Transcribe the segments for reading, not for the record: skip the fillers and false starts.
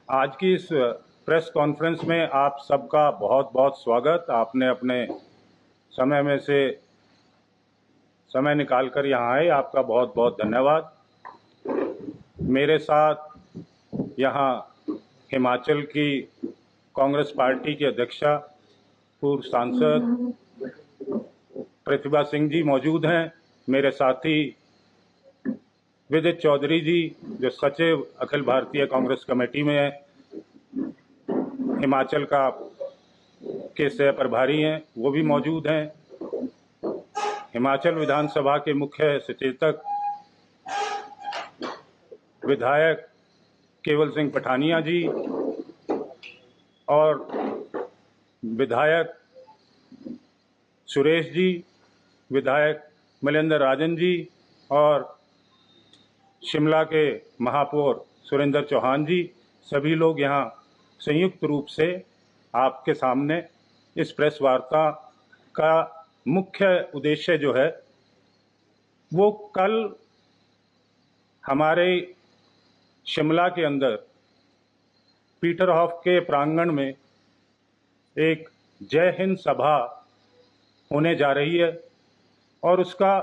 आज की इस प्रेस कॉन्फ्रेंस में आप सबका बहुत बहुत स्वागत। आपने अपने समय में से समय निकालकर यहाँ आए, आपका बहुत बहुत धन्यवाद। मेरे साथ यहाँ हिमाचल की कांग्रेस पार्टी की अध्यक्षा पूर्व सांसद प्रतिभा सिंह जी मौजूद हैं। मेरे साथी विदित चौधरी जी जो सचिव अखिल भारतीय कांग्रेस कमेटी में हैं, हिमाचल के सह प्रभारी हैं, वो भी मौजूद हैं। हिमाचल विधानसभा के मुख्य सचेतक विधायक केवल सिंह पठानिया जी और विधायक सुरेश जी, विधायक मलेंद्र राजन जी और शिमला के महापौर सुरेंद्र चौहान जी, सभी लोग यहाँ संयुक्त रूप से आपके सामने इस प्रेस वार्ता का मुख्य उद्देश्य जो है वो कल हमारे शिमला के अंदर पीटरहॉफ के प्रांगण में एक जय हिंद सभा होने जा रही है और उसका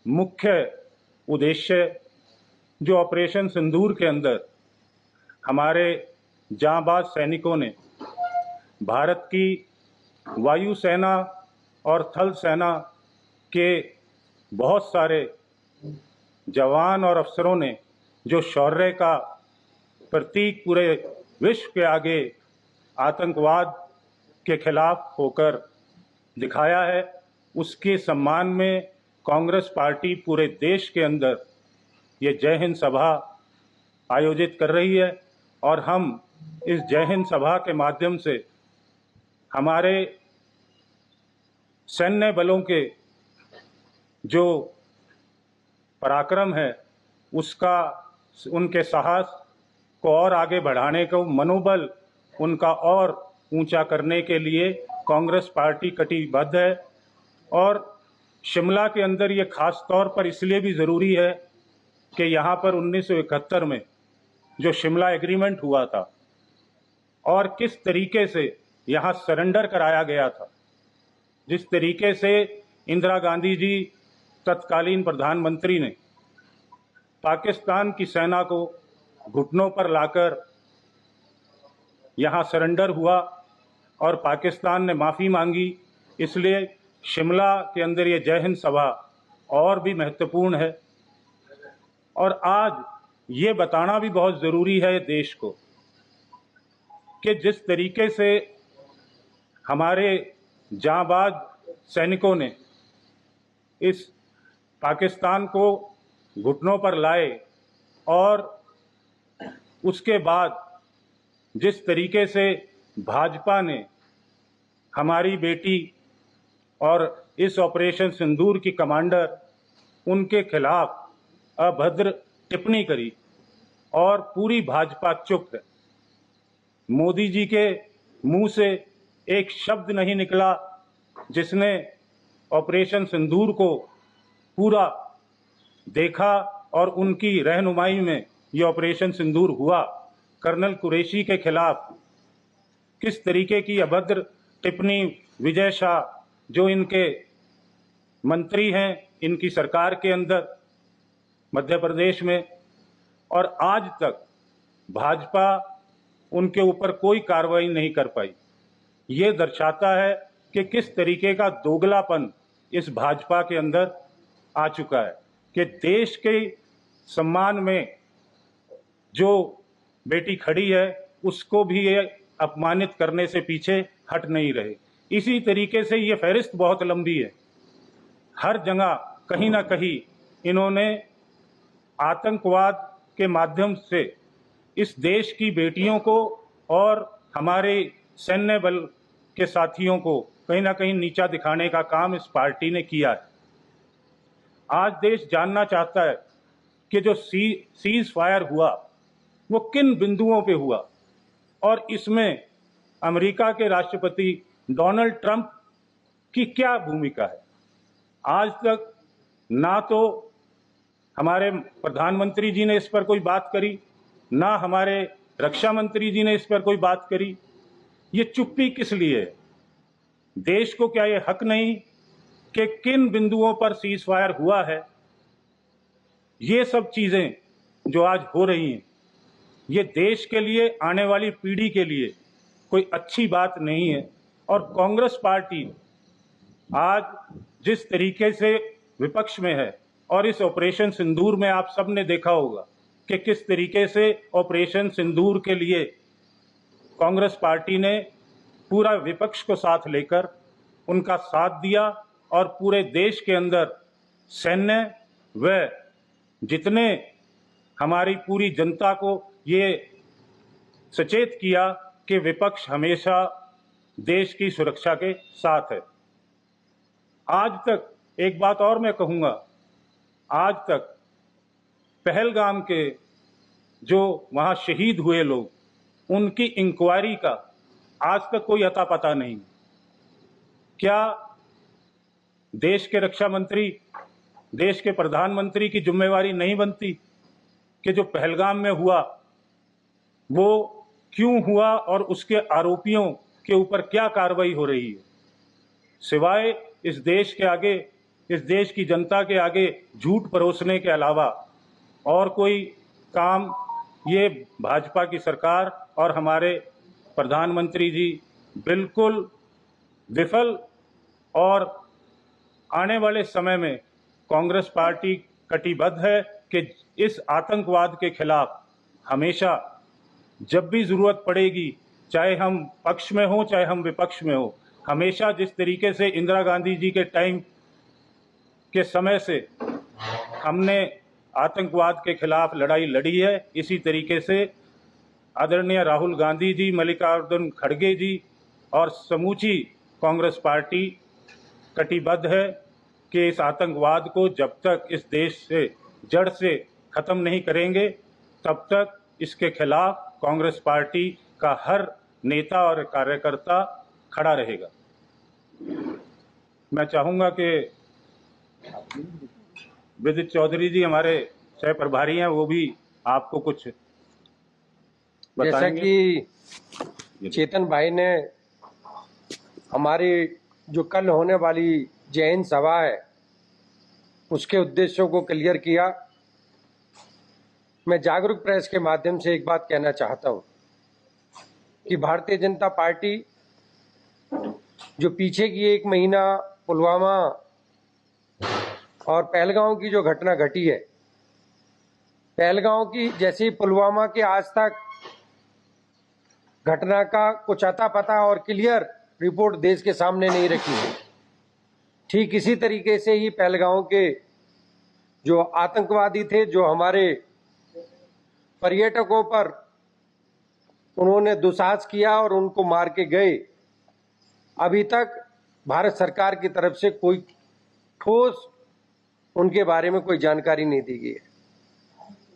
मुख्य उद्देश्य जो ऑपरेशन सिंदूर के अंदर हमारे जांबाज सैनिकों ने भारत की वायुसेना और थल सेना के बहुत सारे जवान और अफसरों ने जो शौर्य का प्रतीक पूरे विश्व के आगे आतंकवाद के खिलाफ होकर दिखाया है, उसके सम्मान में कांग्रेस पार्टी पूरे देश के अंदर ये जय हिंद सभा आयोजित कर रही है। और हम इस जय हिंद सभा के माध्यम से हमारे सैन्य बलों के जो पराक्रम है उसका, उनके साहस को और आगे बढ़ाने का मनोबल उनका और ऊंचा करने के लिए कांग्रेस पार्टी कटिबद्ध है। और शिमला के अंदर ये खास तौर पर इसलिए भी ज़रूरी है कि यहाँ पर 1971 में जो शिमला एग्रीमेंट हुआ था और किस तरीके से यहाँ सरेंडर कराया गया था, जिस तरीके से इंदिरा गांधी जी तत्कालीन प्रधानमंत्री ने पाकिस्तान की सेना को घुटनों पर लाकर यहाँ सरेंडर हुआ और पाकिस्तान ने माफ़ी मांगी, इसलिए शिमला के अंदर ये जय हिंद सभा और भी महत्वपूर्ण है। और आज ये बताना भी बहुत ज़रूरी है देश को कि जिस तरीके से हमारे जांबाज सैनिकों ने इस पाकिस्तान को घुटनों पर लाए और उसके बाद जिस तरीके से भाजपा ने हमारी बेटी और इस ऑपरेशन सिंदूर की कमांडर उनके खिलाफ अभद्र टिप्पणी करी और पूरी भाजपा चुप है। मोदी जी के मुंह से एक शब्द नहीं निकला जिसने ऑपरेशन सिंदूर को पूरा देखा और उनकी रहनुमाई में ये ऑपरेशन सिंदूर हुआ। कर्नल कुरैशी के खिलाफ किस तरीके की अभद्र टिप्पणी विजय शाह जो इनके मंत्री हैं इनकी सरकार के अंदर मध्य प्रदेश में, और आज तक भाजपा उनके ऊपर कोई कार्रवाई नहीं कर पाई। ये दर्शाता है कि किस तरीके का दोगलापन इस भाजपा के अंदर आ चुका है कि देश के सम्मान में जो बेटी खड़ी है उसको भी ये अपमानित करने से पीछे हट नहीं रहे। इसी तरीके से ये फहरिस्त बहुत लंबी है। हर जगह कहीं ना कहीं इन्होंने आतंकवाद के माध्यम से इस देश की बेटियों को और हमारे सैन्य बल के साथियों को कहीं ना कहीं नीचा दिखाने का काम इस पार्टी ने किया है। आज देश जानना चाहता है कि जो सीज फायर हुआ वो किन बिंदुओं पे हुआ और इसमें अमेरिका के राष्ट्रपति डोनाल्ड ट्रंप की क्या भूमिका है। आज तक ना तो हमारे प्रधानमंत्री जी ने इस पर कोई बात करी, ना हमारे रक्षा मंत्री जी ने इस पर कोई बात करी? ये चुप्पी किस लिए? देश को क्या ये हक नहीं कि किन बिंदुओं पर सीज फायर हुआ है? ये सब चीजें जो आज हो रही हैं, ये देश के लिए, आने वाली पीढ़ी के लिए कोई अच्छी बात नहीं है। और कांग्रेस पार्टी आज जिस तरीके से विपक्ष में है, और इस ऑपरेशन सिंदूर में आप सब ने देखा होगा कि किस तरीके से ऑपरेशन सिंदूर के लिए कांग्रेस पार्टी ने पूरा विपक्ष को साथ लेकर उनका साथ दिया और पूरे देश के अंदर सैन्य व जितने हमारी पूरी जनता को ये सचेत किया कि विपक्ष हमेशा देश की सुरक्षा के साथ है। आज तक एक बात और मैं कहूँगा, आज तक पहलगाम के जो वहाँ शहीद हुए लोग, उनकी इंक्वायरी का आज तक कोई अता पता नहीं। क्या देश के रक्षा मंत्री, देश के प्रधानमंत्री की जिम्मेवारी नहीं बनती कि जो पहलगाम में हुआ वो क्यों हुआ और उसके आरोपियों के ऊपर क्या कार्रवाई हो रही है? सिवाय इस देश के आगे, इस देश की जनता के आगे झूठ परोसने के अलावा और कोई काम ये भाजपा की सरकार और हमारे प्रधानमंत्री जी बिल्कुल विफल। और आने वाले समय में कांग्रेस पार्टी कटिबद्ध है कि इस आतंकवाद के खिलाफ हमेशा जब भी ज़रूरत पड़ेगी, चाहे हम पक्ष में हो चाहे हम विपक्ष में हो, हमेशा जिस तरीके से इंदिरा गांधी जी के टाइम के समय से हमने आतंकवाद के खिलाफ लड़ाई लड़ी है, इसी तरीके से आदरणीय राहुल गांधी जी, मल्लिकार्जुन खड़गे जी और समूची कांग्रेस पार्टी कटिबद्ध है कि इस आतंकवाद को जब तक इस देश से जड़ से ख़त्म नहीं करेंगे, तब तक इसके खिलाफ कांग्रेस पार्टी का हर नेता और कार्यकर्ता खड़ा रहेगा। मैं चाहूँगा कि विदित चौधरी जी हमारे सह प्रभारी हैं, वो भी आपको कुछ बताएंगे। जैसा कि चेतन भाई ने हमारी जो कल होने वाली जय हिंद सभा है उसके उद्देश्यों को क्लियर किया, मैं जागरूक प्रेस के माध्यम से एक बात कहना चाहता हूं कि भारतीय जनता पार्टी जो पीछे की एक महीना पुलवामा और पहलगांव की जो घटना घटी है, पहलगांव की जैसे ही पुलवामा के आज तक घटना का कुछ अता पता और क्लियर रिपोर्ट देश के सामने नहीं रखी है, ठीक इसी तरीके से ही पहलगांव के जो आतंकवादी थे, जो हमारे पर्यटकों पर उन्होंने दुस्साहस किया और उनको मार के गए, अभी तक भारत सरकार की तरफ से कोई ठोस उनके बारे में कोई जानकारी नहीं दी गई है।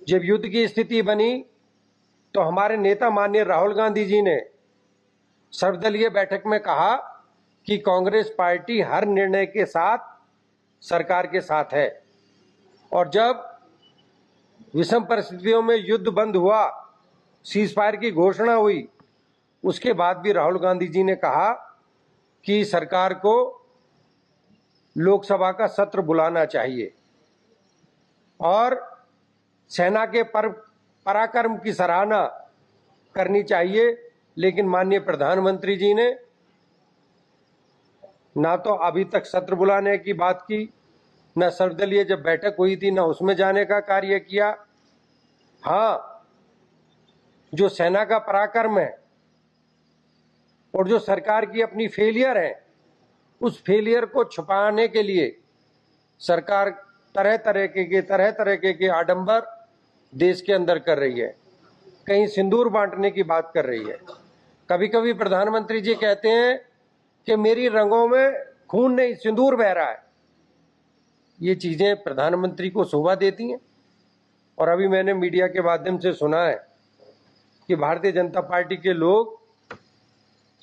जब युद्ध की स्थिति बनी तो हमारे नेता माननीय राहुल गांधी जी ने सर्वदलीय बैठक में कहा कि कांग्रेस पार्टी हर निर्णय के साथ सरकार के साथ है, और जब विषम परिस्थितियों में युद्ध बंद हुआ, सीज फायर की घोषणा हुई, उसके बाद भी राहुल गांधी जी ने कहा कि सरकार को लोकसभा का सत्र बुलाना चाहिए और सेना के पराक्रम की सराहना करनी चाहिए। लेकिन माननीय प्रधानमंत्री जी ने ना तो अभी तक सत्र बुलाने की बात की, न सर्वदलीय जब बैठक हुई थी न उसमें जाने का कार्य किया। हाँ, जो सेना का पराक्रम है और जो सरकार की अपनी फेलियर है, उस फेलियर को छुपाने के लिए सरकार तरह तरह के आडंबर देश के अंदर कर रही है। कहीं सिंदूर बांटने की बात कर रही है। कभी कभी प्रधानमंत्री जी कहते हैं कि मेरी रंगों में खून नहीं सिंदूर बह रहा है। ये चीजें प्रधानमंत्री को शोभा देती हैं। और अभी मैंने मीडिया के माध्यम से सुना है कि भारतीय जनता पार्टी के लोग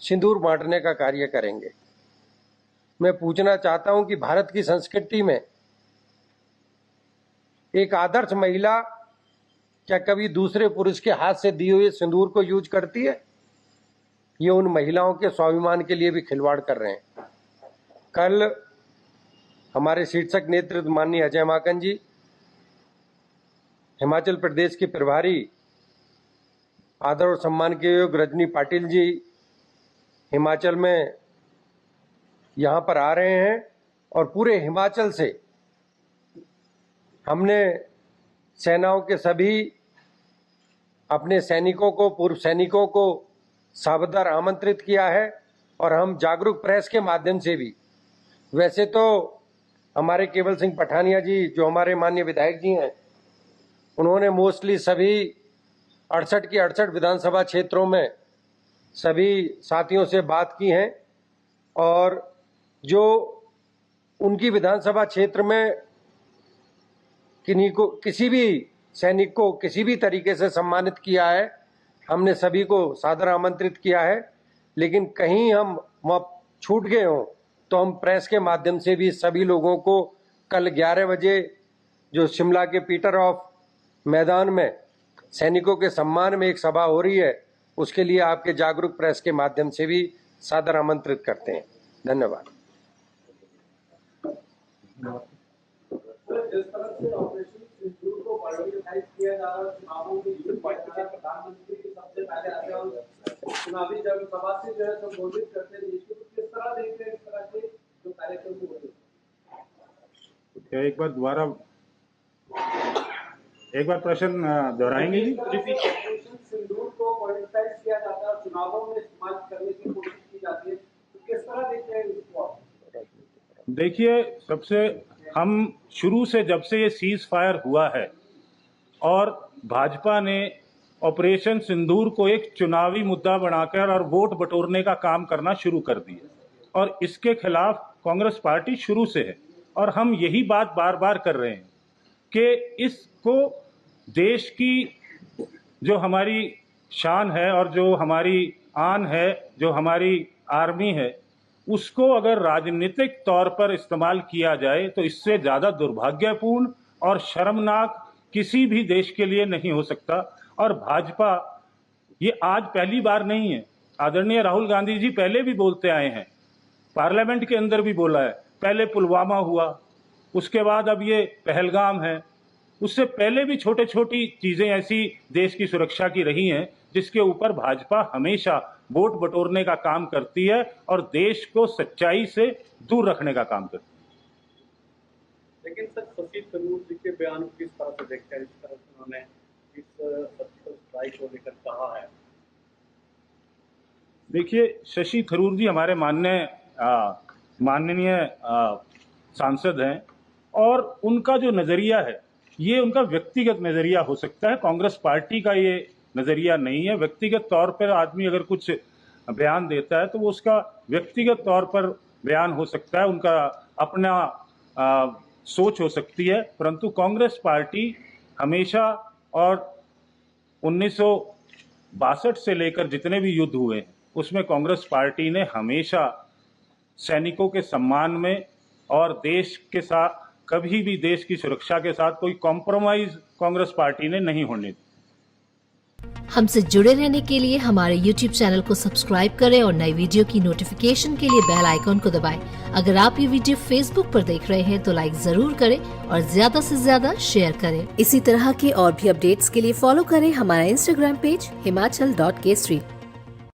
सिंदूर बांटने का कार्य करेंगे। मैं पूछना चाहता हूं कि भारत की संस्कृति में एक आदर्श महिला क्या कभी दूसरे पुरुष के हाथ से दिए हुए सिंदूर को यूज करती है? ये उन महिलाओं के स्वाभिमान के लिए भी खिलवाड़ कर रहे हैं। कल हमारे शीर्षक नेतृत्व माननीय अजय माकन जी, हिमाचल प्रदेश के प्रभारी आदर और सम्मान के योग्य रजनी पाटिल जी हिमाचल में यहाँ पर आ रहे हैं और पूरे हिमाचल से हमने सेनाओं के सभी अपने सैनिकों को, पूर्व सैनिकों को सादर आमंत्रित किया है और हम जागरूक प्रेस के माध्यम से भी, वैसे तो हमारे केवल सिंह पठानिया जी जो हमारे माननीय विधायक जी हैं, उन्होंने मोस्टली सभी 68 की 68 विधानसभा क्षेत्रों में सभी साथियों से बात की है और जो उनकी विधानसभा क्षेत्र में किसी भी सैनिक को किसी भी तरीके से सम्मानित किया है, हमने सभी को सादर आमंत्रित किया है। लेकिन कहीं हम वहाँ छूट गए हों तो हम प्रेस के माध्यम से भी सभी लोगों को कल 11 बजे जो शिमला के पीटर ऑफ मैदान में सैनिकों के सम्मान में एक सभा हो रही है, उसके लिए आपके जागरूक प्रेस के माध्यम से भी सादर आमंत्रित करते हैं। धन्यवाद। जिस तरह से ऑपरेशन सिंदूर को पॉलिटिसाइज किया जा रहा है, चुनावों में प्रधानमंत्री सबसे पहले आते और चुनावी जनसभा से जो है संबोधित करते हैं देश को, तो किस तरह देखते हैं इस तरह के जो कार्यक्रम को होते हैं? क्या एक बार प्रश्न दोहराएंगे जी? ऑपरेशन सिंदूर को पॉलिटिसाइज किया जाता है, चुनावों में इस्तेमाल करने की कोशिश की जाती है, तो किस तरह देखते हैं इसको? देखिए, सबसे हम शुरू से जब से ये सीज फायर हुआ है और भाजपा ने ऑपरेशन सिंदूर को एक चुनावी मुद्दा बनाकर और वोट बटोरने का काम करना शुरू कर दिया और इसके खिलाफ कांग्रेस पार्टी शुरू से है और हम यही बात बार बार कर रहे हैं कि इसको देश की जो हमारी शान है और जो हमारी आन है, जो हमारी आर्मी है, उसको अगर राजनीतिक तौर पर इस्तेमाल किया जाए तो इससे ज़्यादा दुर्भाग्यपूर्ण और शर्मनाक किसी भी देश के लिए नहीं हो सकता। और भाजपा ये आज पहली बार नहीं है, आदरणीय राहुल गांधी जी पहले भी बोलते आए हैं, पार्लियामेंट के अंदर भी बोला है, पहले पुलवामा हुआ, उसके बाद अब ये पहलगाम है, उससे पहले भी छोटे छोटी चीज़ें ऐसी देश की सुरक्षा की रही हैं जिसके ऊपर भाजपा हमेशा वोट बटोरने का काम करती है और देश को सच्चाई से दूर रखने का काम करती है। लेकिन सर, शशि थरूर जी के बयान को किस तरह से देखते हैं? इस तरह से उन्होंने इस सर्जिकल स्ट्राइक को लेकर कहा है। देखिए, शशि थरूर जी हमारे माननीय सांसद हैं और उनका जो नज़रिया है ये उनका व्यक्तिगत नज़रिया हो सकता है, कांग्रेस पार्टी का ये नज़रिया नहीं है। व्यक्तिगत तौर पर आदमी अगर कुछ बयान देता है तो वो उसका व्यक्तिगत तौर पर बयान हो सकता है, उनका अपना सोच हो सकती है, परंतु कांग्रेस पार्टी हमेशा और 1962 से लेकर जितने भी युद्ध हुए हैं उसमें कांग्रेस पार्टी ने हमेशा सैनिकों के सम्मान में और देश के साथ कभी भी देश की सुरक्षा के साथ कोई कॉम्प्रोमाइज कांग्रेस पार्टी ने नहीं होने दी। हमसे जुड़े रहने के लिए हमारे YouTube चैनल को सब्सक्राइब करें और नई वीडियो की नोटिफिकेशन के लिए बेल आइकॉन को दबाएं। अगर आप ये वीडियो Facebook पर देख रहे हैं तो लाइक जरूर करें और ज्यादा से ज्यादा शेयर करें। इसी तरह के और भी अपडेट्स के लिए फॉलो करें हमारा Instagram पेज himachal.kesri।